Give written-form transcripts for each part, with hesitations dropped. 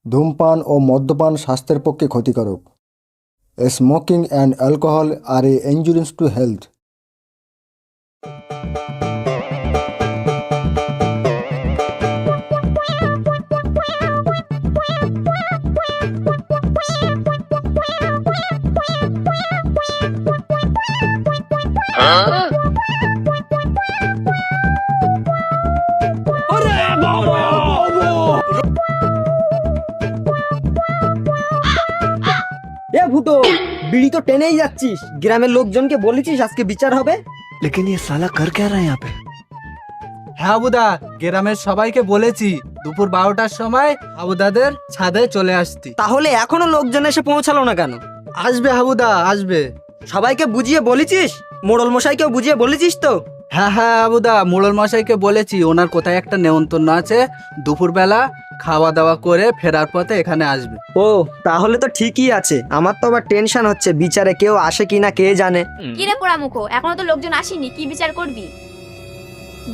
ধূমপান ও মদ্যপান স্বাস্থ্যের পক্ষে ক্ষতিকারক। Smoking and alcohol are a injurious to health. এ ভূতো, বিড়ি তো টেনেই যাচ্ছিস। গ্রামের লোকজনকে বলেছিস আজকে বিচার হবে? लेकिन ये साला कर क्या रहा है यहाँ पे? হ্যাঁ আবুদা, গ্রামের সবাইকে বলেছি দুপুর 12টার সময় আবুদাদের ছাদে চলে আসতি। তাহলে এখনো লোকজন এসে পৌঁছালো না কেন? আসবে আবুদা, আসবে। সবাইকে বুঝিয়ে বলেছিস? মোড়ল মশাইকেও বুঝিয়ে বলেছিস তো? হ্যাঁ হ্যাঁ আবুদা, মোড়ল মশাইকে বলেছি ওনার কোথায় একটা নেমন্তন্ন আছে, দুপুরবেলা খাওয়া দাওয়া করে ফেরার পথে এখানে আসবে। ও তাহলে তো ঠিকই আছে। আমার তো আবার টেনশন হচ্ছে, বিচারে কেউ আসে কিনা কে জানে। কি রে পোড়ামুখো, এখনো তো লোকজন আসেনি, কি বিচার করবি?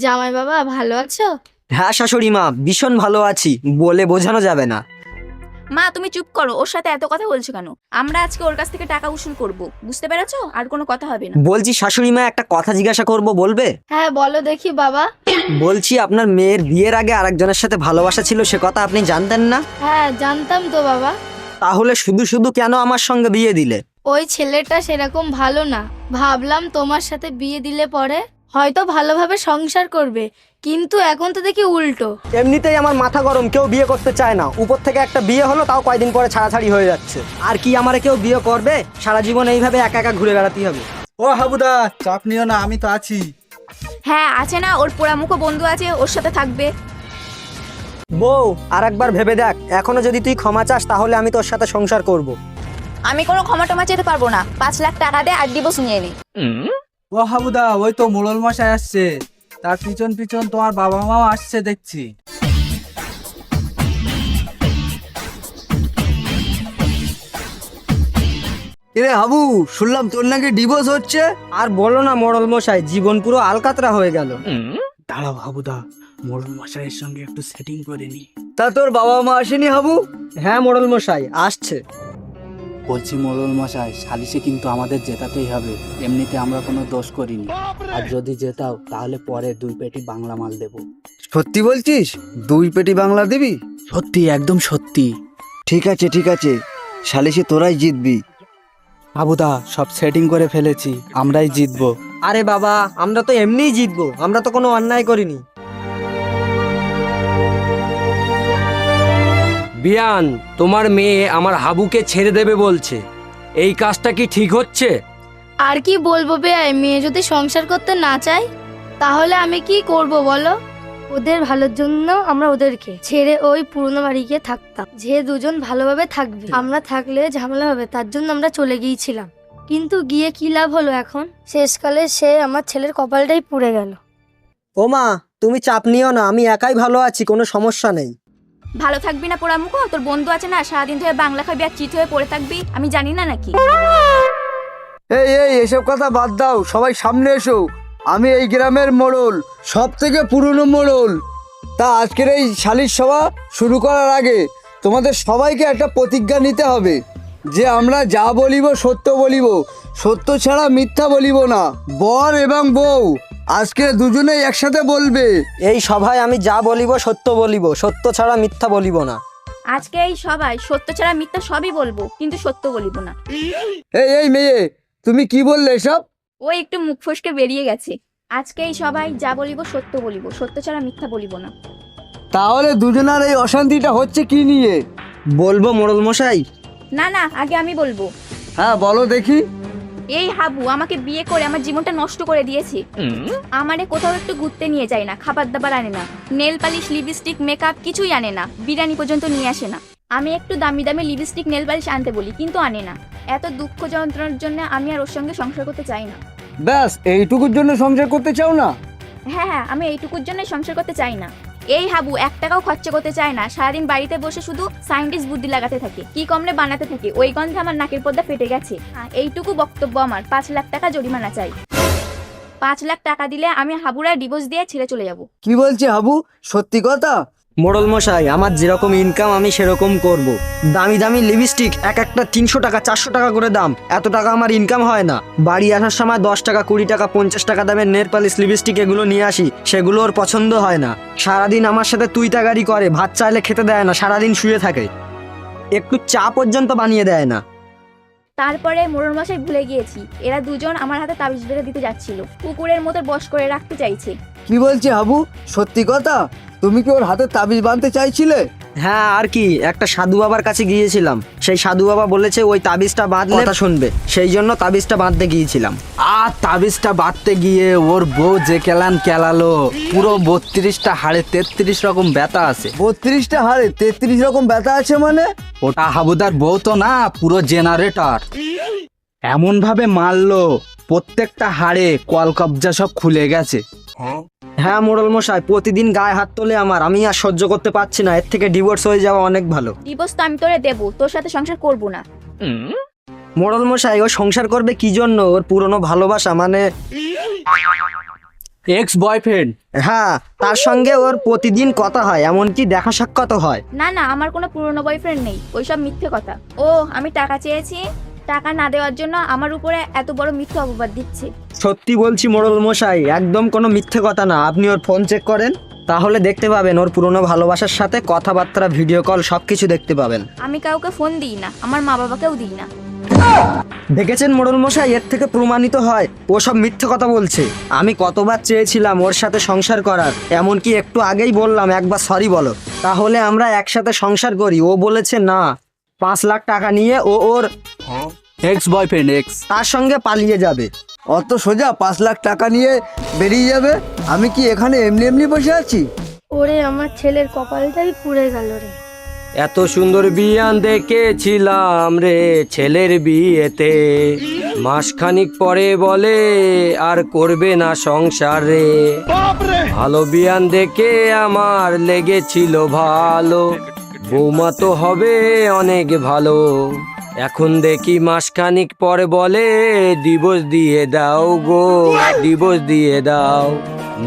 জামাই বাবা ভালো আছো? হ্যাঁ শাশুড়ি মা, ভীষণ ভালো আছি, বলে বোঝানো যাবে না। মা তুমি চুপ করো, ওর সাথে এত কথা বলছো কেন? আমরা আজকে ওর কাছ থেকে টাকা উসুল করব, বুঝতে পেরেছো? আর কোনো কথা হবে না। বলছি শাশুড়ি মা, একটা কথা জিজ্ঞাসা করব, বলবে? হ্যাঁ বলো দেখি বাবা। বলছি আপনার মেয়ের বিয়ের আগে আরেকজনের সাথে ভালোবাসা ছিল, সে কথা আপনি জানতেন না? হ্যাঁ জানতাম তো বাবা। তাহলে শুধু শুধু কেন আমার সঙ্গে বিয়ে দিলে? ওই ছেলেটা সেরকম ভালো না, ভাবলাম তোমার সাথে বিয়ে দিলে পরে হয়তো ভালোভাবে সংসার করবে, কিন্তু এখন তো দেখি উল্টো। এমনিতেই আমার মাথা গরম, কেউ বিয়ে করতে চায় না, উপর থেকে একটা বিয়ে হলো তাও কয়দিন পরে ছাড়াছাড়ি হয়ে যাচ্ছে। আর কি আমারে কেউ বিয়ে করবে? সারা জীবন এইভাবে একা একা ঘুরে বেড়াতে হবে। ও হাবুদা, চাপ নিও না, আমি তো আছি। হ্যাঁ আছে না, ওর পোড়ামুখো বন্ধু আছে, ওর সাথে থাকবে। বউ আর একবার ভেবে দেখ, এখনো যদি তুই ক্ষমা চাস তাহলে আমি তোর সাথে সংসার করব। আমি কোনো ক্ষমা টমা চেতে পারবো না, 5 লাখ টাকা দে আর ডিভোর্স নিয়ে নে। ও হাবুদা, ওই তো মোড়ল মশাই আসছে, তার পিছন পিছন তোমার বাবা মাও আসছে দেখছি। এরে হাবু, শুনলাম তোর নাকি ডিভোর্স হচ্ছে। আর বলো না মোড়ল মশাই, জীবন পুরো আলকাতরা হয়ে গেল। দাঁড়াও হাবুদা, মোড়ল মশাইয়ের সঙ্গে একটু সেটিং করে নি। তা তোর বাবা মা আসেনি হাবু? হ্যাঁ মোড়ল মশাই আসছে। বলছি মোড়ল মশাই, সালিশে কিন্তু আমাদের জেতাতেই হবে, এমনিতে আমরা কোনো দোষ করিনি, আর যদি জেতাও তাহলে পরে 2 পেটি বাংলা মাল দেবো। সত্যি বলছিস? 2 পেটি বাংলা দিবি? সত্যি, একদম সত্যি। ঠিক আছে, সালিশে তোরাই জিতবি। হাবুদা, সব সেটিং করে ফেলেছি, আমরাই জিতবো। আরে বাবা, আমরা তো এমনিই জিতবো, আমরা তো কোনো অন্যায় করিনি। বিয়ান, তোমার মেয়ে আমার হাবুকে ছেড়ে দেবে বলছে, এই কাজটা কি ঠিক হচ্ছে? আর কি বলবো বেয়াই, মেয়ে যদি সংসার করতে না চায় তাহলে আমি কি করব বলো? ওদের ভালোর জন্য আমরা ওদেরকে ছেড়ে ওই পুরনো বাড়ি গিয়ে থাকতাম, যে দুজন ভালোভাবে থাকবে। আমরা থাকলে ঝামেলা হবে, তার জন্য আমরা চলে গিয়েছিলাম, কিন্তু গিয়ে কি লাভ হলো? এখন শেষকালে সে আমার ছেলের কপালটাই পুড়ে গেল। ও মা, তুমি চাপ নিও না, আমি একাই ভালো আছি, কোনো সমস্যা নেই। ভালো থাকবি না পোড়ামুখো? তোর বন্ধু আছে না, সারাদিন ধরে বাংলা খাবি আর চিত হয়ে পড়ে থাকবি, আমি জানি না নাকি? এই এসব কথা বাদ দাও, সবাই সামনে এসো। আমি এই গ্রামের মোড়ল, সব থেকে পুরনো মোড়ল। তা আজকের এই সালিশ সভা শুরু করার আগে তোমাদের সবাইকে একটা প্রতিজ্ঞা নিতে হবে যে আমরা যা বলিব সত্য বলিব, সত্য ছাড়া মিথ্যা বলিব না। বর এবং বউ আজকে দুজনেই একসাথে বলবে। এই সভায় আমি যা বলিব সত্য বলিব, সত্য ছাড়া মিথ্যা বলিব না। আজকে এই সবাই সত্য ছাড়া মিথ্যা সবই বলবো, কিন্তু সত্য বলিব না। এই মেয়ে, তুমি কি বললে এসব? ও একটু মুখ ফসকে বেরিয়ে গেছে। আজকে এই সবাই যা বলিব সত্য বলিব, সত্য ছাড়া মিথ্যা বলিব না। তাহলে দুজনের এই অশান্তিটা হচ্ছে কি নিয়ে? বলবো মোড়ল মশাই? না না, আগে আমি বলবো। হ্যাঁ বলো দেখি। এই হাবু আমাকে বিয়ে করে আমার জীবনটা নষ্ট করে দিয়েছে। আমারে কোথাও একটু ঘুরতে নিয়ে যায় না, খাবার দাবার আনে না, নেল পালিশ লিপস্টিক মেকআপ কিছুই আনে না, বিরিয়ানি পর্যন্ত নিয়ে আসে না। আমি একটু দামি দামি লিপস্টিক নেল পালিশ আনতে বলি, কিন্তু আনে না। এত দুঃখ যন্ত্রণার জন্য আমি আর ওর সঙ্গে সংসার করতে চাই না। ব্যাস এইটুকুর জন্য সংসার করতে চাও না? হ্যাঁ হ্যাঁ, আমি এইটুকুর জন্য সংসার করতে চাই না। এই হাবু 1 টাকাও খরচা করতে চায় না, সারাদিন বাড়িতে বসে শুধু সায়েন্টিস্ট বুদ্ধি লাগাতে থাকে, কি কমলে বানাতে থাকে। ওই গন্ধে আমার নাকের পর্দা ফেটে গেছে। এইটুকু বক্তব্য আমার। 5 লাখ টাকা জরিমানা চাই। 5 লাখ টাকা দিলে আমি হাবুরা ডিভোর্স দিয়ে ছেড়ে চলে যাব। কি বলছে হাবু? সত্যি কথা? মোড়ল মশাই, আমার যেরকম ইনকাম আমি সেরকম করব। দামি দামি লিপস্টিক এক একটা 300 টাকা 400 টাকা করে দাম, এত টাকা আমার ইনকাম হয় না। বাড়ি আসার সময় 10 টাকা 20 টাকা 50 টাকা দামের নেল পালিশ লিপস্টিক এগুলো নিয়ে আসি, সেগুলো ওর পছন্দ হয় না। সারাদিন আমার সাথে তুই তাগারি করে, ভাত চাইলে খেতে দেয় না, সারাদিন শুয়ে থাকে, একটু চা পর্যন্ত বানিয়ে দেয় না। তারপরে মোড়ল মশাই ভুলে গিয়েছি, এরা দুজন আমার হাতে তাবিজ বেঁধে দিতে যাচ্ছিল, কুকুরের মতো বশ করে রাখতে চাইছে। কি বলছে হাবু, সত্যি কথা? তুমি কি ওর হাতে তাবিজ বাঁধতে চাইছিলে? হ্যাঁ, আর কি, একটা সাধু বাবার কাছে গিয়েছিলাম, সেই সাধু বাবা বলেছে ওই তাবিজটা বাঁধলে কথা শুনবে, সেই জন্য তাবিজটা বাঁধতে গিয়েছিলাম। আর তাবিজটা বাঁধতে গিয়ে ওর বউ যে কেলালো, পুরো 32টা হাড়ে 33 রকম ব্যথা আছে। 32টা হাড়ে 33 রকম ব্যথা আছে মানে? ওটা হাবুদার বউ তো না, পুরো জেনারেটর। এমন ভাবে মারলো প্রত্যেকটা হাড়ে কলকবজা সব খুলে গেছে। হ্যাঁ মোড়ল মশাই, প্রতিদিন গায়ে হাত তোলে আমার, আমি আর সহ্য করতে পারছি না, এর থেকে ডিভোর্স হয়ে যাওয়া অনেক ভালো। ডিভোর্স তো আমি তোরে দেবো, তোর সাথে সংসার করব না। মোড়ল মশাই, ও সংসার করবে কি জন্য? ওর পুরনো ভালোবাসা মানে এক্স বয়ফ্রেন্ড। হ্যাঁ, তার সঙ্গে ওর প্রতিদিন কথা হয়, এমনকি দেখা সাক্ষাৎ হয়। না না, আমার কোনো পুরনো বয়ফ্রেন্ড নেই, ওইসব মিথ্যে কথা। ও আমি টাকা চেয়েছি, টাকা না দেওয়ার জন্য আমার উপরে এত বড় মিথ্যে অপবাদ দিচ্ছে। সত্যি বলছি মোড়ল মশাই, একদম কোনো মিথ্যে কথা না। আপনি ওর ফোন চেক করেন, তাহলে দেখতে পাবেন ওর পুরনো ভালোবাসার সাথে কথাবার্তা, ভিডিও কল সবকিছু দেখতে পাবেন। আমি কাউকে ফোন দিই না, আমার মা বাবাকেও দিই না। দেখেছেন মোড়ল মশাই, এর থেকে প্রমাণিত হয় ও সব মিথ্যে কথা বলছে। আমি কতবার চেয়েছিলাম ওর সাথে সংসার করার, এমনকি একটু আগেই বললাম একবার সরি বলো, তাহলে আমরা একসাথে সংসার করি। ও বলেছে না, 5 লাখ টাকা নিয়ে ও ওর এক্স বয়ফ্রেন্ড এক্স তার সঙ্গে পালিয়ে যাবে। অত সোজা 5 লাখ টাকা নিয়ে বেরিয়ে যাবে? আমি কি এখানে এমনি এমনি বসে আছি? ওরে আমার ছেলের কপালটাই পুড়ে গেল রে। এত সুন্দর বিয়ান দেখেছিলাম রে ছেলের বিয়েতে, মাসখানিক পরে বলে আর করবে না সংসার রে। ভালো বিয়ান দেখে আমার লেগেছিল ভালো, বৌমা তো হবে অনেক ভালো। এখন দেখি মাসখানিক পরে বলে ডিভোর্স দিয়ে দাও গো, ডিভোর্স দিয়ে দাও।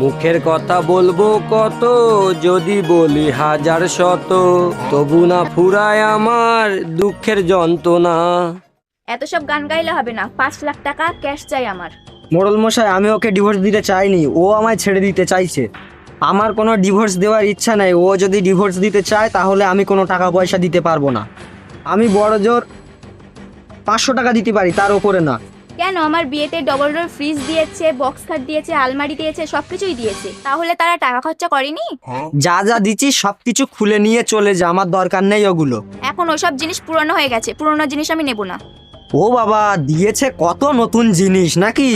মুখের কথা বলবো কত, যদি বলি 1000 শত, তবু না ফুরায় আমার দুঃখের যন্ত্রণা। এত সব গান গাইলে হবে না, 5 লাখ টাকা ক্যাশ চাই আমার। মোড়ল মশাই, আমি ওকে ডিভোর্স দিতে চাইনি, ও আমায় ছেড়ে দিতে চাইছে। আমার কোনো ডিভোর্স দেওয়ার ইচ্ছা নেই। ও যদি ডিভোর্স দিতে চায় তাহলে আমি কোনো টাকা পয়সা দিতে পারবো না। আমি বড় জোর 500 টাকা দিতে পারি, তার ওপরে না। কেন? আমার বিয়েতে ডবল ডোর ফ্রিজ দিয়েছে, বক্স খাট দিয়েছে, আলমারি দিয়েছে, সবকিছুই দিয়েছে, তাহলে তারা টাকা খরচা করেনি? যা যা দিচ্ছি সবকিছু খুলে নিয়ে চলে যা, আমার দরকার নেই ওগুলো। এখন ওসব জিনিস পুরনো হয়ে গেছে, পুরনো জিনিস আমি নেব না। ও বাবা, দিয়েছে কত নতুন জিনিস নাকি?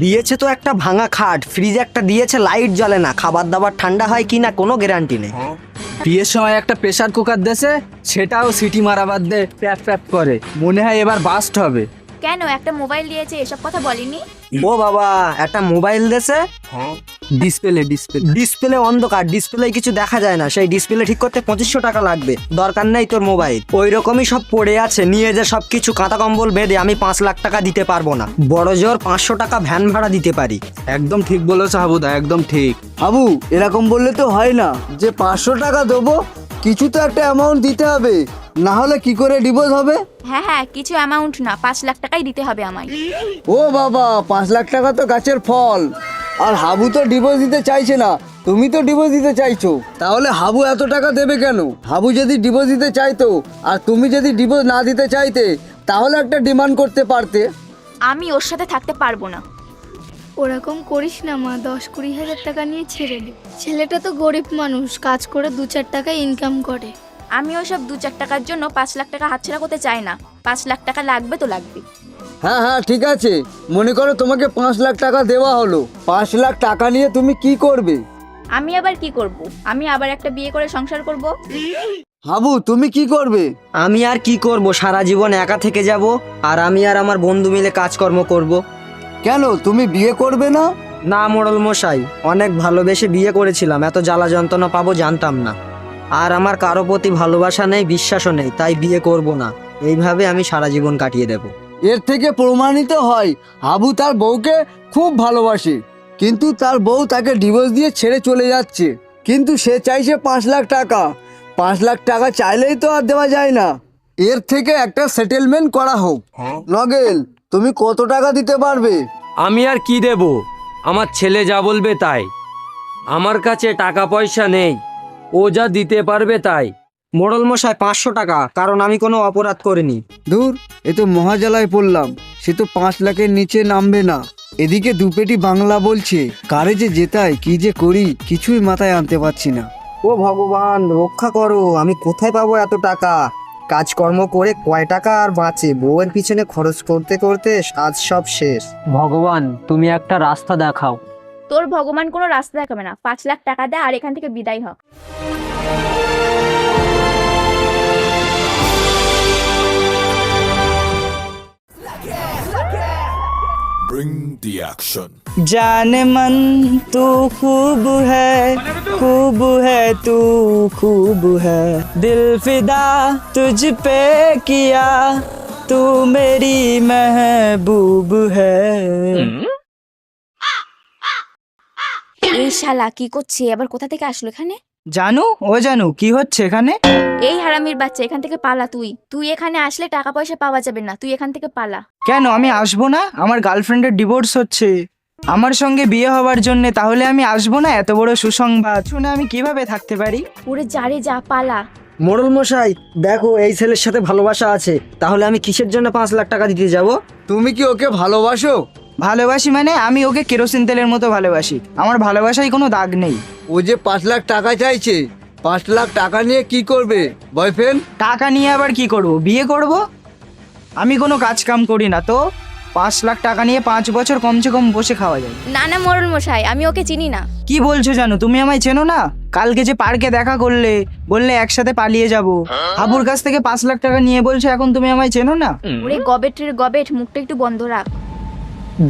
দিয়েছে তো একটা ভাঙা খাট, ফ্রিজ একটা দিয়েছে, লাইট জ্বলে না, খাবার দাবার ঠান্ডা হয় কি না কোনো গ্যারান্টি নেই। বিয়ের সময় একটা প্রেসার কুকার দেছে, সেটাও সিটি মারাবার দে প্যাপ প্যাপ করে, মনে হয় এবার বাস্ট হবে। কেন? একটা মোবাইল দিয়েছে, এসব কথা বলেনি? ও বাবা, একটা মোবাইল দেছে, ডিসপ্লে অন্ধকার, ডিসপ্লে কিছু দেখা যায় না, সেই ডিসপ্লে ঠিক করতে 2500 টাকা লাগবে। দরকার নেই তোর মোবাইল, ওই রকমই সব পড়ে আছে, নিয়ে যে সব কিছু কাঁথা কম্বল বেঁধে আমি 5 লাখ টাকা দিতে পারবো না। বড় জোর 500 টাকা ভ্যান ভাড়া দিতে পারি। একদম ঠিক বলেছো হাবুদা, একদম ঠিক। হাবু, এরকম বললে তো হয় না যে 500 টাকা দেবো, কিছু তো একটা অ্যামাউন্ট দিতে হবে, না হলে কি করে ডিভোর্স হবে? হ্যাঁ হ্যাঁ, কিছু অ্যামাউন্ট না, 5 লাখ টাকাই দিতে হবে আমায়। ও বাবা, 5 লাখ টাকা তো গাছের ফল। আর হাবু তো ডিভোর্স দিতে চাইছে না, তুমি তো ডিভোর্স দিতে চাইছো, তাহলে হাবু এত টাকা দেবে কেন? হাবু যদি ডিভোর্স দিতে চাইতো আর তুমি যদি ডিভোর্স না দিতে চাইতে, তাহলে একটা ডিমান্ড করতে পারতে। আমি ওর সাথে থাকতে পারবো না। ওরকম করিস না মা, 10-20 হাজার টাকা নিয়ে ছেড়ে দে। ছেলেটা তো গরিব মানুষ, কাজ করে 2-4 টাকা ইনকাম করে। আমি ওসব 2-4 টাকার জন্য 5 লাখ টাকা হাতছাড়া করতে চাই না। 5 লাখ টাকা লাগবে তো লাগবে। হ্যাঁ হ্যাঁ, ঠিক আছে, মনে করো তোমাকে 5 লাখ টাকা দেওয়া হলো, 5 লাখ টাকা নিয়ে তুমি কি করবে? আমি আবার কি করব? আমি আবার একটা বিয়ে করে সংসার করব। হাবু, তুমি কি করবে? আমি আর কি করব, সারা জীবন একা থেকে যাব, আর আমি আর আমার বন্ধু মিলে কাজকর্ম করব। কেন, তুমি বিয়ে করবে না? না মোড়ল মশাই, অনেক ভালোবেসে বিয়ে করেছিলাম, এত জ্বালা যন্ত্রণা পাবো জানতাম না। আর আমার কারো প্রতি ভালোবাসা নেই, বিশ্বাসও নেই, তাই বিয়ে করব না। এইভাবে আমি সারা জীবন কাটিয়ে দেব। এর থেকে প্রমাণিত হয় হাবু তার বউকে খুব ভালোবাসে, কিন্তু তার বউ তাকে ডিভোর্স দিয়ে ছেড়ে চলে যাচ্ছে। কিন্তু সে চাইছে 5 লাখ টাকা। 5 লাখ টাকা চাইলেই তো আর দেওয়া যায় না, এর থেকে একটা সেটেলমেন্ট করা হোক। নগেল, তুমি কত টাকা দিতে পারবে? আমি আর কি দেব, আমার ছেলে যা বলবে তাই। আমার কাছে টাকা পয়সা নেই, ও যা দিতে পারবে তাই। মোড়ল মশাই 500 টাকা, কারণ আমি কোনো অপরাধ করিনি। দূর, এ তো মহাজালায় পড়লাম। সে তো 5 লাখের নিচে নামবে না। এদিকে দুপেটি বাংলা বলছে, কারে যে জেতায় কি যে করি কিছুই মাথায় আনতে পারছি না। ও ভগবান, রক্ষা করো, আমি কোথায় পাবো এত টাকা? কাজকর্ম করে কয় টাকা আর বাঁচে? বউয়ের পিছনে খরচ করতে করতে আজ সব শেষ। ভগবান, তুমি একটা রাস্তা দেখাও। তোর ভগবান কোনো রাস্তা দেখাবে না। 5 লাখ টাকা দে আর এখান থেকে বিদায় হ। Bring the action. जाने मन तू खूब है तू खूब है, दिल फिदा तुझ पे किया, तू मेरी महबूब है। এই শালা কি করছে? আবার কোথা থেকে আসলো এখানে? জানু, ও জানু, কি হচ্ছে এখানে? এই হারামির বাচ্চা, এখান থেকে পালা। তুই এখানে আসলে টাকা পয়সা পাওয়া যাবে না, তুই এখান থেকে পালা। কেন আমি আসবো না? আমার গার্লফ্রেন্ডের ডিভোর্স হচ্ছে আমার সঙ্গে বিয়ে হওয়ার জন্য, তাহলে আমি আসবো না? এত বড় সুসংবাদ শুনে আমি কিভাবে থাকতে পারি? ওরে যারে যা, পালা। মোড়ল মশাই দেখো, এই ছেলের সাথে ভালোবাসা আছে, তাহলে আমি কিসের জন্য 5 লাখ টাকা দিতে যাব? তুমি কি ওকে ভালোবাসো? ভালোবাসি মানে আমি ওকে কেরোসিন তেলের মতো ভালোবাসি। আমার ভালোবাসায় কোনো দাগ নেই। ও যে 5 লাখ টাকা চাইছে, 5 লাখ টাকা নিয়ে কি করবে বয়ফ্রেন্ড? টাকা নিয়ে আবার কি করব? বিয়ে করব। আমি কোনো কাজ কাম করি না, তো 5 লাখ টাকা নিয়ে 5 বছর কমসে কম বসে খাওয়া যায়। না না মোড়ল মশাই, আমি ওকে চিনি না। কি বলছো জানো? তুমি আমায় চেনো না? কালকে যে পার্কে দেখা করলে, বললে একসাথে পালিয়ে যাব, হাবুর কাছ থেকে 5 লাখ টাকা নিয়ে বলছো এখন তুমি আমায় চেনো না? ওরে গবেটের গবেট, মুখটা একটু বন্ধ রাখ।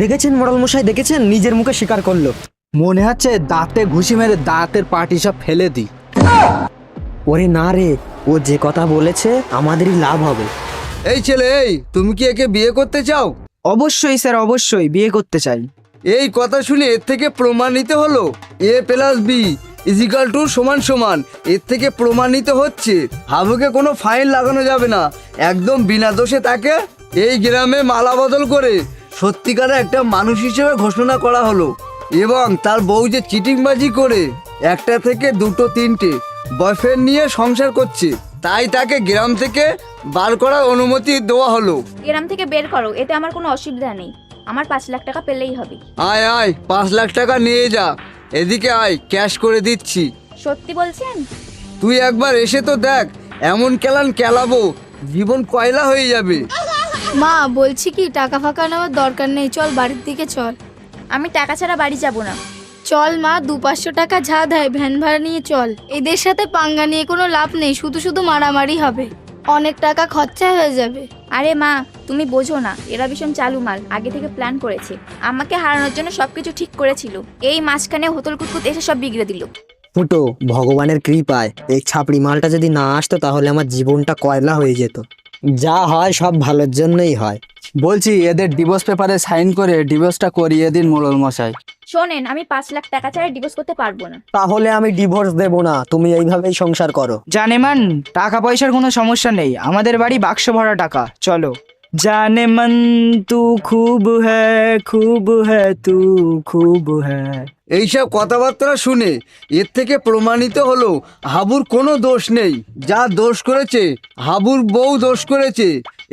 দেখেছেন মোড়ল মশাই, দেখেছেন? নিজের মুখে স্বীকার করলো। মনে হচ্ছে দাঁতে ঘুষি মেরে দাঁতের পাটি সব ফেলে দিই। ওরে না রে, ও যে কথা বলেছে আমাদেরই লাভ হবে। এই ছেলে, এই তুমি কি একে বিয়ে করতে চাও? অবশ্যই স্যার, অবশ্যই বিয়ে করতে চাই। এই কথা শুনে এর থেকে প্রমাণিত হলো A+B সমান সমান। এর থেকে প্রমাণিত হচ্ছে হাবুকে কোনো ফাইন লাগানো যাবে না, একদম বিনা দোষে তাকে এই গ্রামে মালা বদল করে সত্যিকারের একটা মানুষ হিসেবে ঘোষণা করা হলো। এবং তার বউ যে চিটিংবাজি করে একটা থেকে 2, 3টে বয়ফ্রেন্ড নিয়ে সংসার করছে, তাই তাকে গ্রাম থেকে বার করার অনুমতি দেওয়া হলো। গ্রাম থেকে বের করো, এতে আমার কোনো অসুবিধা নেই। আমার 5 লাখ টাকা পেলেই হবে। আয় আয়, 5 লাখ টাকা নিয়ে যা। এদিকে আয়, ক্যাশ করে দিচ্ছি। সত্যি বলছেন? তুই একবার এসে তো দেখ, এমন কেলান কেলাবো জীবন কয়লা হয়ে যাবে। মা, বলছি কি টাকা ফাঁকা নেওয়ার দরকার নেই, চল বাড়ির দিকে চল। আমি টাকা ছাড়া বাড়ি যাব না। চল মা, 200-500 টাকা যা দেয় ভ্যান ভাড়া নিয়ে চল। এদের সাথে পাঙ্গা নিয়ে কোনো লাভ নেই, শুধু শুধু মারামারি হবে, অনেক টাকা খরচা হয়ে যাবে। আরে মা, তুমি বোঝো না, এরা ভীষণ চালু মাল, আগে থেকে প্ল্যান করেছে। আমাকে হারানোর জন্য সবকিছু ঠিক করেছিল, এই মাঝখানে হোতল কুতকুত এসে সব বিগড়ে দিল। ফুটো, ভগবানের কৃপায় এই ছাপড়ি মালটা যদি না আসতো তাহলে আমার জীবনটা কয়লা হয়ে যেত। যা হয় সব ভালোর জন্যই হয়। বলছি এদের ডিভোর্স পেপারে সাইন করে ডিভোর্সটা করিয়ে দিন মোড়ল মশাই। শোনেন, আমি 5 লাখ টাকা ছাড়া ডিভোর্স করতে পারবো না। তাহলে আমি ডিভোর্স দেব না, তুমি এইভাবেই সংসার করো। জানে মান, টাকা পয়সার কোনো সমস্যা নেই, আমাদের বাড়ি বাক্স ভরা টাকা, চলো। জানে মন তু খুব হ্যায় তু খুব হ্যায়। এইসব কথাবার্তা শুনে এর থেকে প্রমাণিত হলো হাবুর কোনো দোষ নেই। যা দোষ করেছে হাবুর বউ দোষ করেছে,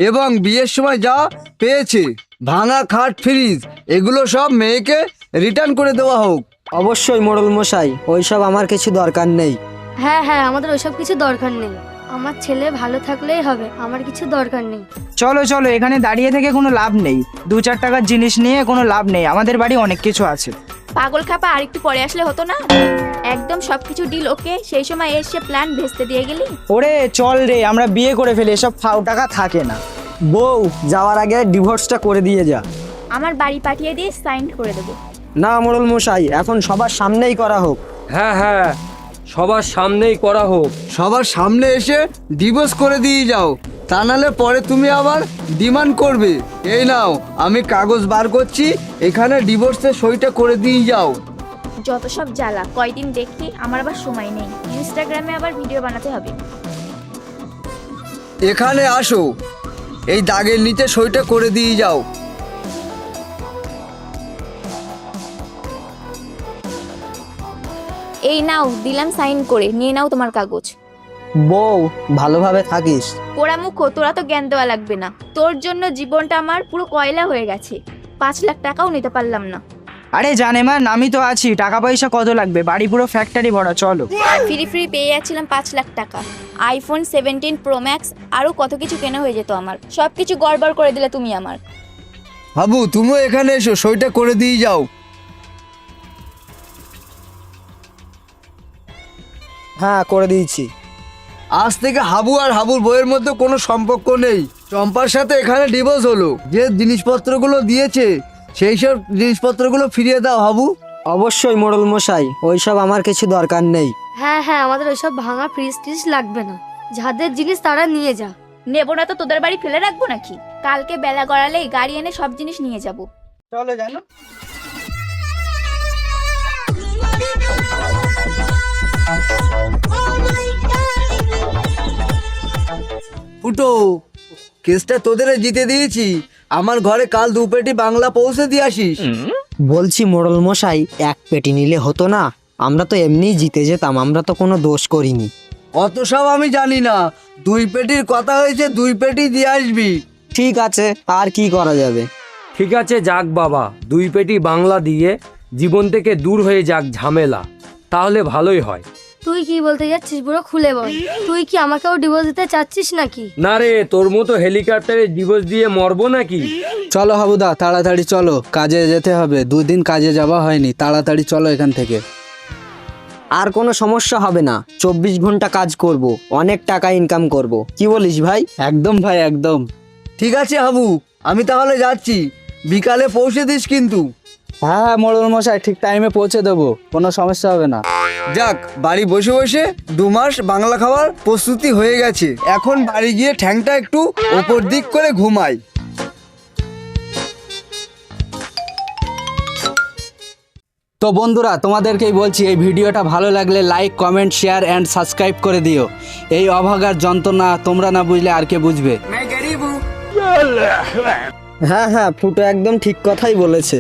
এবং বিয়ের সময় যা পেয়েছে ভাঙা খাট, ফ্রিজ, এগুলো সব মেয়েকে রিটার্ন করে দেওয়া হোক। অবশ্যই মোড়ল মশাই, ওইসব আমার কিছু দরকার নেই। হ্যাঁ হ্যাঁ, আমাদের ওইসব কিছু দরকার নেই, আমার ছেলে ভালো থাকলেই হবে, আমার কিছু দরকার নেই। চলো চলো, এখানে দাঁড়িয়ে থেকে কোনো লাভ নেই, 2-4 টাকার জিনিস নিয়ে কোনো লাভ নেই, আমাদের বাড়ি অনেক কিছু আছে। পাগল খাপা, আর একটু পরে আসলে হতো না? একদম সবকিছু ডিল ওকে, সেই সময় এসে প্ল্যান ভেস্তে দিয়ে গেলি। ওরে চল রে, আমরা বিয়ে করে ফেলি, এসব ফাও টাকা থাকে না। বউ, যাওয়ার আগে ডিভোর্সটা করে দিয়ে যা। আমার বাড়ি পাঠিয়ে দিয়ে সাইন করে দেবো। না মোড়ল মশাই, এখন সবার সামনেই করা হোক। হ্যাঁ হ্যাঁ, সবার সামনেই করা হোক। সবার সামনে এসে ডিভোর্স করে দিয়ে যাও, তা নাহলে পরে তুমি আবার ডিমান্ড করবে। এই নাও, আমি কাগজ বার করছি, এখানে ডিভোর্সের সইটা করে দিয়ে যাও। যত সব জ্বালা, কয়দিন দেখি, আমার আবার সময় নেই, ইনস্টাগ্রামে আবার ভিডিও বানাতে হবে। এখানে আসো, এই দাগের নিচে সইটা করে দিয়ে যাও। এই নাও, দিলাম সাইন করে, নিয়ে নাও তোমার কাগজ। বউ ভালোভাবে থাকিস। পোড়ামুখো, তোরা তো জ্ঞান দেওয়া লাগবে না। তোর জন্য জীবনটা আমার পুরো কয়লা হয়ে গেছে, 5 লাখ টাকাও নিতে পারলাম না। আরে জানেমান, আমি তো আছি, টাকা পয়সা কত লাগবে? বাড়ি পুরো ফ্যাক্টরি ভরা, চলো। ফ্রি পেয়ে যাচ্ছিলাম 5 লাখ টাকা, আইফোন 17 প্রো ম্যাক্স, আরও কত কিছু কেনা হয়ে যেত আমার। সব কিছু গড়বড় করে দিলে তুমি আমার। হাবু, তুমিও এখানে এসো, সইটা করে দিয়ে যাও। হ্যাঁ, করে দিয়েছি। আজ থেকে হাবু আর হাবুর বইয়ের মধ্যে কোনো সম্পর্ক নেই। চম্পার সাথে এখানে ডিভোর্স হলো। যে জিনিসপত্রগুলো দিয়েছে সেই সব জিনিসপত্রগুলো ফিরিয়ে দাও হাবু। অবশ্যই মোড়ল মশাই, ওইসব আমার কিছু দরকার নেই। হ্যাঁ হ্যাঁ, আমাদের ওইসব ভাঙা ফ্রিজ ট্রিজ লাগবে না, যাদের জিনিস তারা নিয়ে যা। নেবো না তো তোদের বাড়ি ফেলে রাখবো নাকি? কালকে বেলা গড়ালেই গাড়ি এনে সব জিনিস নিয়ে যাব। চলো জানো। ফুটো, কেসটা তোদের জিতে দিয়েছি। আমার ঘরে কাল 2 পেটি বাংলা পৌঁছে দিয়ে আসিস। বলছি মোড়ল মশাই, 1 পেটি নিলে হতো না? আমরা তো এমনিই জিতে যেতাম, আমরা তো কোনো দোষ করিনি। অত সব আমি জানি না, 2 পেটির কথা হয়েছে, 2 পেটি দিয়ে আসবি। ঠিক আছে, আর কি করা যাবে। ঠিক আছে, যাক বাবা, 2 পেটি বাংলা দিয়ে জীবন থেকে দূর হয়ে যাক ঝামেলা, তাহলে ভালোই হয়। তুই কি বলতে যাচ্ছিস বুড়ো, খুলে বল। তুই কি আমাকেও ডিভোর্স দিতে চাচ্ছিস নাকি? না রে, তোর মতো হেলিকপ্টারে ডিভোর্স দিয়ে মরবো নাকি? চলো হাবুদা, তাড়াতাড়ি চলো, কাজে যেতে হবে। 2 দিন কাজে যাওয়া হয়নি, তাড়াতাড়ি চলো এখান থেকে। আর কোনো সমস্যা হবে না, 24 ঘন্টা কাজ করব, অনেক টাকা ইনকাম করব। কি বলিস ভাই? একদম ভাই, একদম। ঠিক আছে হাবু, আমি তাহলে যাচ্ছি, বিকালে পৌঁছে দিস কিন্তু। হ্যাঁ হ্যাঁ মোড়ল মশাই, ঠিক টাইমে পৌঁছে দেবো, কোনো সমস্যা হবে না। যাক, বাড়ি বসে বসে 2 মাস বাংলা খাবার প্রস্তুতি হয়ে গেছে। এখন বাড়ি গিয়ে ঠ্যাংটা একটু ওপর দিক করে ঘুমাই। তো বন্ধুরা, তোমাদেরকেই বলছি, এই ভিডিওটা ভালো লাগলে like, comment, share and subscribe করে দিও। এই অভাগার যন্ত্রণা তোমরা না বুঝলে আর কে বুঝবে? হ্যাঁ হ্যাঁ, ফুটো একদম ঠিক কথাই বলেছে।